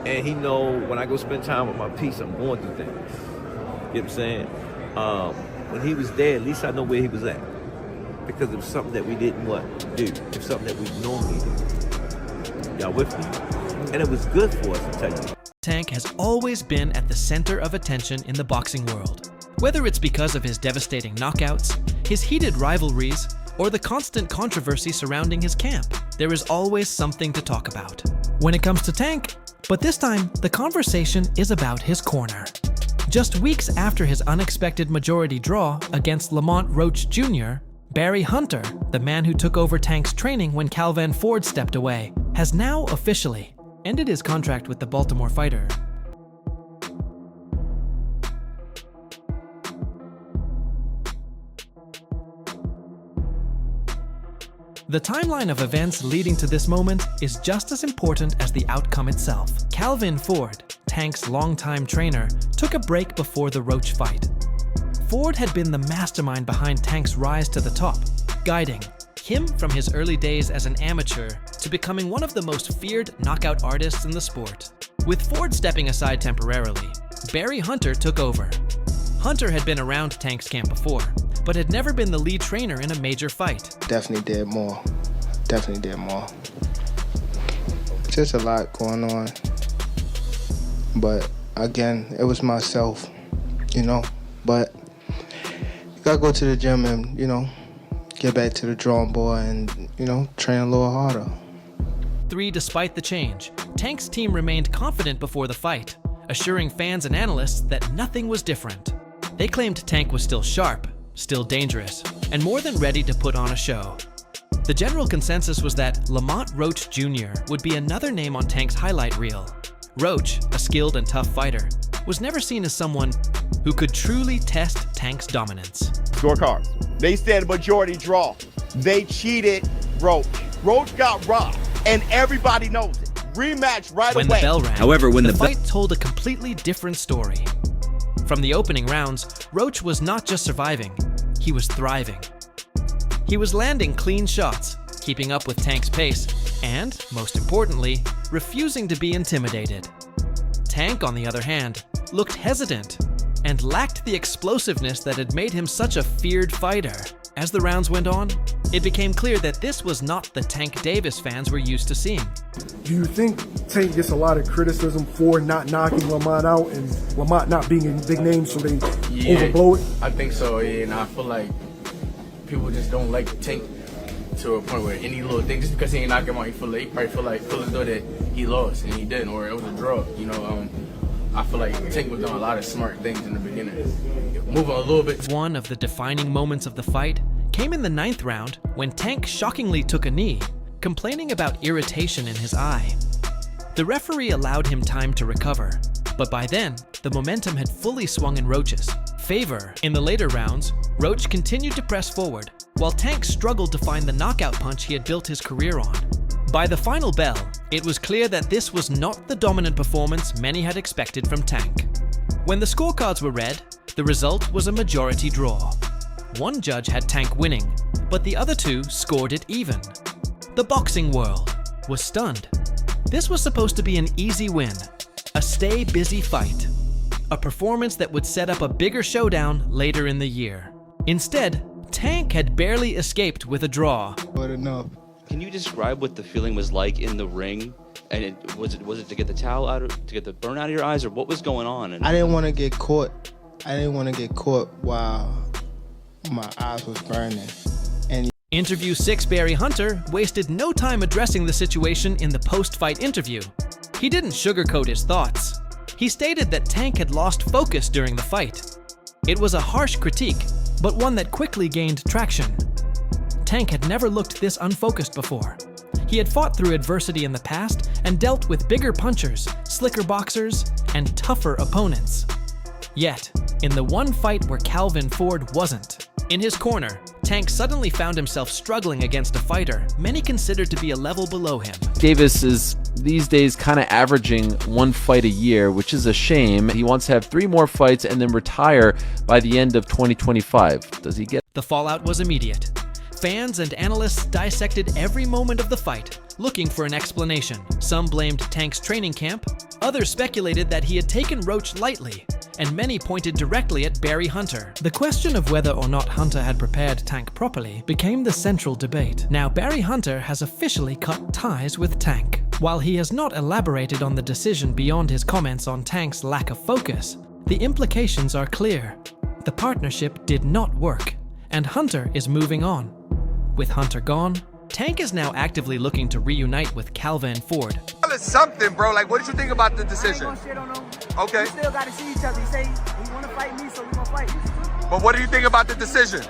And he know when I go spend time with my peace, I'm going through things. You know what I'm saying? When he was there, at least I know where he was at. Because it was something that we didn't do. It was something that we normally do. Y'all with me? And it was good for us, to tell you. Tank has always been at the center of attention in the boxing world. Whether it's because of his devastating knockouts, his heated rivalries, or the constant controversy surrounding his camp, there is always something to talk about when it comes to Tank. But this time, the conversation is about his corner. Just weeks after his unexpected majority draw against Lamont Roach Jr., Barry Hunter, the man who took over Tank's training when Calvin Ford stepped away, has now officially ended his contract with the Baltimore fighter. The timeline of events leading to this moment is just as important as the outcome itself. Calvin Ford, Tank's longtime trainer, took a break before the Roach fight. Ford had been the mastermind behind Tank's rise to the top, guiding him from his early days as an amateur to becoming one of the most feared knockout artists in the sport. With Ford stepping aside temporarily, Barry Hunter took over. Hunter had been around Tank's camp before, but had never been the lead trainer in a major fight. Definitely did more. Just a lot going on. But again, it was myself, But you gotta go to the gym and, get back to the drawing board and, train a little harder. Despite the change, Tank's team remained confident before the fight, assuring fans and analysts that nothing was different. They claimed Tank was still sharp, still dangerous, and more than ready to put on a show. The general consensus was that Lamont Roach Jr. would be another name on Tank's highlight reel. Roach, a skilled and tough fighter, was never seen as someone who could truly test Tank's dominance. Scorecards. They said majority draw. They cheated Roach. Roach got robbed, and everybody knows it. Rematch right away. When the bell rang, However, when the fight told a completely different story. From the opening rounds, Roach was not just surviving, he was thriving. He was landing clean shots, keeping up with Tank's pace, and, most importantly, refusing to be intimidated. Tank, on the other hand, looked hesitant and lacked the explosiveness that had made him such a feared fighter. As the rounds went on, it became clear that this was not the Tank Davis fans were used to seeing. Do you think Tank gets a lot of criticism for not knocking Lamont out and Lamont not being a big name, so they overblow it? I think so, yeah, and I feel like people just don't like Tank to a point where any little thing, just because he ain't knock him out, he probably feel as though that he lost, and he didn't, or it was a draw, I feel like Tank was doing a lot of smart things in the beginning. Moving a little bit. One of the defining moments of the fight came in the 9th round when Tank shockingly took a knee, complaining about irritation in his eye. The referee allowed him time to recover, but by then, the momentum had fully swung in Roach's favor. In the later rounds, Roach continued to press forward, while Tank struggled to find the knockout punch he had built his career on. By the final bell, it was clear that this was not the dominant performance many had expected from Tank. When the scorecards were read, the result was a majority draw. One judge had Tank winning, but the other two scored it even. The boxing world was stunned. This was supposed to be an easy win, a stay-busy fight, a performance that would set up a bigger showdown later in the year. Instead, Tank had barely escaped with a draw. But enough. Can you describe what the feeling was like in the ring? And was it to get the towel out, to get the burn out of your eyes, or what was going on? I didn't want to get caught. While my eyes was burning. Interview 6 Barry Hunter wasted no time addressing the situation in the post-fight interview. He didn't sugarcoat his thoughts. He stated that Tank had lost focus during the fight. It was a harsh critique, but one that quickly gained traction. Tank had never looked this unfocused before. He had fought through adversity in the past and dealt with bigger punchers, slicker boxers, and tougher opponents. Yet, in the one fight where Calvin Ford wasn't, in his corner, Tank suddenly found himself struggling against a fighter many considered to be a level below him. Davis is these days kind of averaging 1 fight a year, which is a shame. He wants to have 3 more fights and then retire by the end of 2025. Does he get? The fallout was immediate. Fans and analysts dissected every moment of the fight, looking for an explanation. Some blamed Tank's training camp, others speculated that he had taken Roach lightly, and many pointed directly at Barry Hunter. The question of whether or not Hunter had prepared Tank properly became the central debate. Now, Barry Hunter has officially cut ties with Tank. While he has not elaborated on the decision beyond his comments on Tank's lack of focus, the implications are clear. The partnership did not work, and Hunter is moving on. With Hunter gone, Tank is now actively looking to reunite with Calvin Ford. Tell us something, bro. Like, what did you think about the decision? I ain't gonna shit on him. Okay. We still gotta see each other. He say he wanna fight me, so we gonna fight. But what do you think about the decision?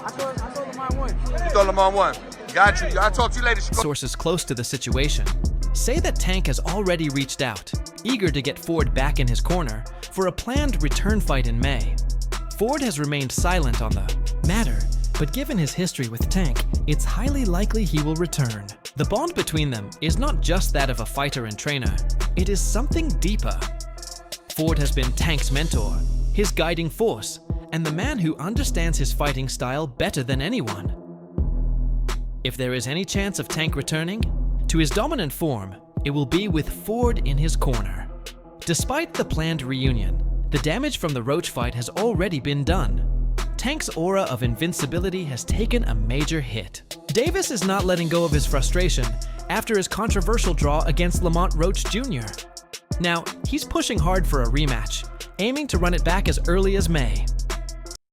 I told Lamont won. You thought Lamont won. Got you. I'll talk to you later. Sources close to the situation say that Tank has already reached out, eager to get Ford back in his corner for a planned return fight in May. Ford has remained silent on the matter, but given his history with Tank, it's highly likely he will return. The bond between them is not just that of a fighter and trainer, it is something deeper. Ford has been Tank's mentor, his guiding force, and the man who understands his fighting style better than anyone. If there is any chance of Tank returning to his dominant form, it will be with Ford in his corner. Despite the planned reunion, the damage from the Roach fight has already been done. Tank's aura of invincibility has taken a major hit. Davis is not letting go of his frustration after his controversial draw against Lamont Roach Jr. Now, he's pushing hard for a rematch, aiming to run it back as early as May.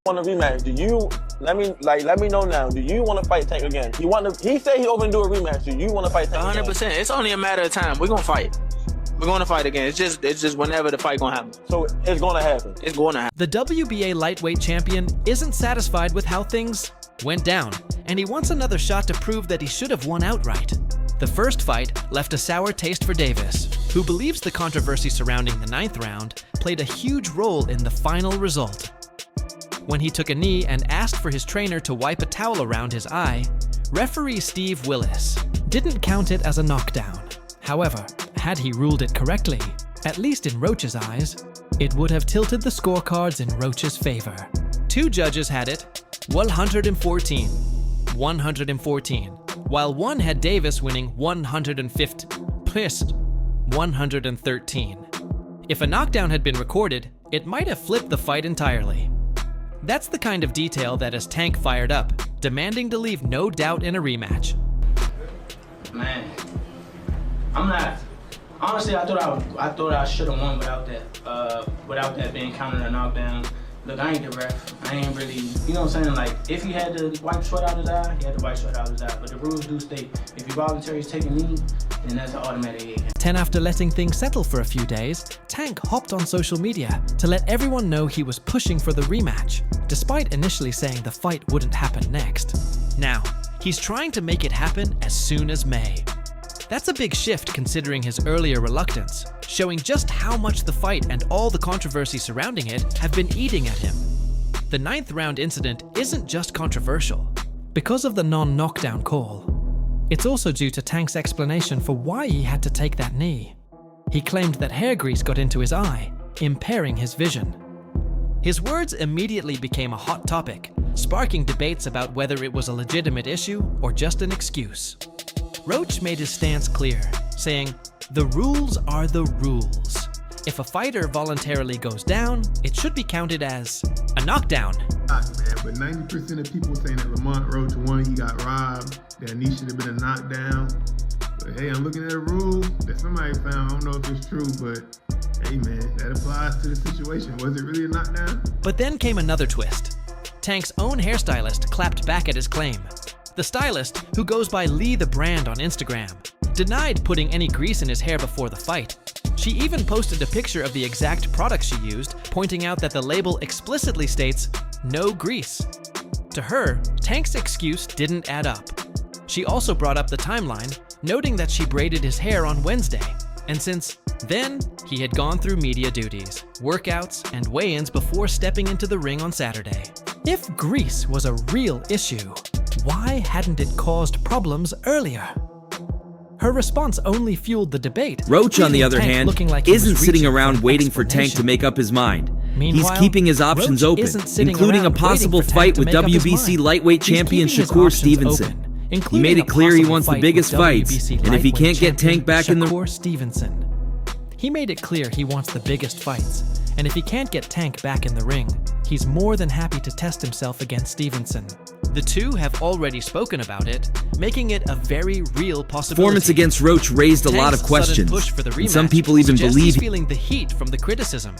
Want a rematch? Do you let me know now? Do you want to fight Tank again? He said he open to do a rematch. Do you want to fight Tank 100%. again? It's only a matter of time. We're gonna fight. We're gonna fight again. It's just whenever the fight gonna happen. So it's gonna happen. It's gonna happen. The WBA lightweight champion isn't satisfied with how things went down, and he wants another shot to prove that he should have won outright. The first fight left a sour taste for Davis, who believes the controversy surrounding the 9th round played a huge role in the final result. When he took a knee and asked for his trainer to wipe a towel around his eye, referee Steve Willis didn't count it as a knockdown. However, had he ruled it correctly, at least in Roach's eyes, it would have tilted the scorecards in Roach's favor. Two judges had it 114, while one had Davis winning 113. If a knockdown had been recorded, it might have flipped the fight entirely. That's the kind of detail that has Tank fired up, demanding to leave no doubt in a rematch. Man, I'm not. Honestly, I thought I should have won without that being counted a knockdown. Look, I ain't the ref. I ain't really, you know what I'm saying? Like, if he had to wipe sweat out his eye, he had to wipe sweat out his eye. But the rules do state, if you voluntarily take a knee, then that's an automatic 10 after letting things settle for a few days, Tank hopped on social media to let everyone know he was pushing for the rematch, despite initially saying the fight wouldn't happen next. Now, he's trying to make it happen as soon as May. That's a big shift considering his earlier reluctance, showing just how much the fight and all the controversy surrounding it have been eating at him. The 9th round incident isn't just controversial because of the non-knockdown call. It's also due to Tank's explanation for why he had to take that knee. He claimed that hair grease got into his eye, impairing his vision. His words immediately became a hot topic, sparking debates about whether it was a legitimate issue or just an excuse. Roach made his stance clear, saying, "The rules are the rules. If a fighter voluntarily goes down, it should be counted as a knockdown." Man, but 90% of people saying that Lamont Roach won, he got robbed, that knee should have been a knockdown. But hey, I'm looking at a rule that somebody found. I don't know if it's true, but hey man, that applies to the situation. Was it really a knockdown? But then came another twist. Tank's own hairstylist clapped back at his claim. The stylist, who goes by Lee the Brand on Instagram, denied putting any grease in his hair before the fight. She even posted a picture of the exact product she used, pointing out that the label explicitly states, "No grease." To her, Tank's excuse didn't add up. She also brought up the timeline, noting that she braided his hair on Wednesday, and since then, he had gone through media duties, workouts, and weigh-ins before stepping into the ring on Saturday. If grease was a real issue, why hadn't it caused problems earlier? Her response only fueled the debate. Roach, on the other Tank hand, looking like he was isn't sitting reaching around for waiting for Tank explanation. to make up his mind. Meanwhile, He's keeping his options Roach open, isn't sitting including a around possible waiting for Tank fight to with make up his WBC mind. lightweight He's champion keeping his Shakur options Stevenson. open, He including made a it clear he possible wants the fight biggest with fights, WBC and if he lightweight can't get champion Tank back in the Shakur Stevenson. He made it clear he wants the biggest fights, and if he can't get Tank back in the ring, he's more than happy to test himself against Stevenson. The two have already spoken about it, making it a very real possibility. Performance against Roach raised a lot of Tank's questions, sudden push for the and some rematch people even suggests believe he's feeling the heat from the criticism.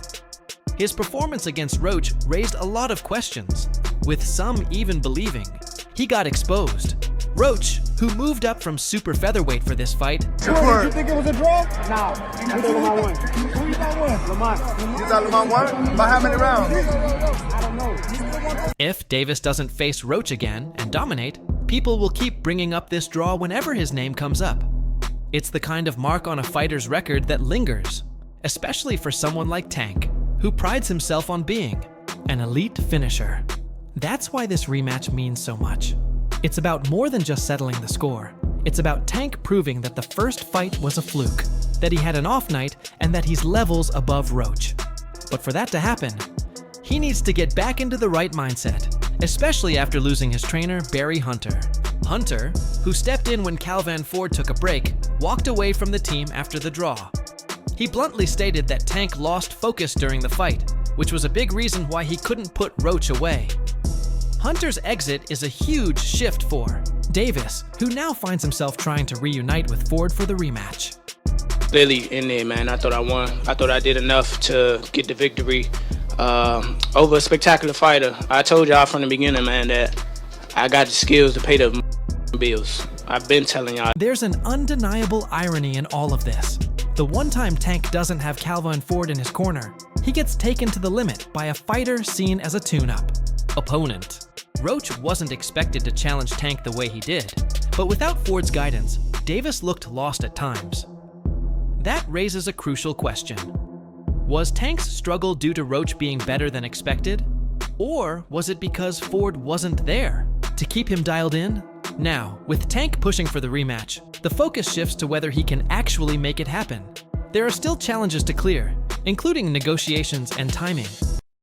His performance against Roach raised a lot of questions, with some even believing he got exposed. Roach, who moved up from super featherweight for this fight, Did you think it was a draw? No. I thought Lamont won. Who you thought won? Lamont. You thought Lamont won? By how many rounds? I don't know. if Davis doesn't face Roach again and dominate, people will keep bringing up this draw whenever his name comes up. It's the kind of mark on a fighter's record that lingers, especially for someone like Tank, who prides himself on being an elite finisher. That's why this rematch means so much. It's about more than just settling the score. It's about Tank proving that the first fight was a fluke, that he had an off night, and that he's levels above Roach. But for that to happen, he needs to get back into the right mindset, especially after losing his trainer, Barry Hunter. Hunter, who stepped in when Calvin Ford took a break, walked away from the team after the draw. He bluntly stated that Tank lost focus during the fight, which was a big reason why he couldn't put Roach away. Hunter's exit is a huge shift for Davis, who now finds himself trying to reunite with Ford for the rematch. Clearly in there, man, I thought I won. I thought I did enough to get the victory over a spectacular fighter. I told y'all from the beginning, man, that I got the skills to pay the bills. I've been telling y'all. There's an undeniable irony in all of this. The one time Tank doesn't have Calvin Ford in his corner, he gets taken to the limit by a fighter seen as a tune-up opponent. Roach wasn't expected to challenge Tank the way he did, but without Ford's guidance, Davis looked lost at times. That raises a crucial question. Was Tank's struggle due to Roach being better than expected? Or was it because Ford wasn't there to keep him dialed in? Now, with Tank pushing for the rematch, the focus shifts to whether he can actually make it happen. There are still challenges to clear, including negotiations and timing.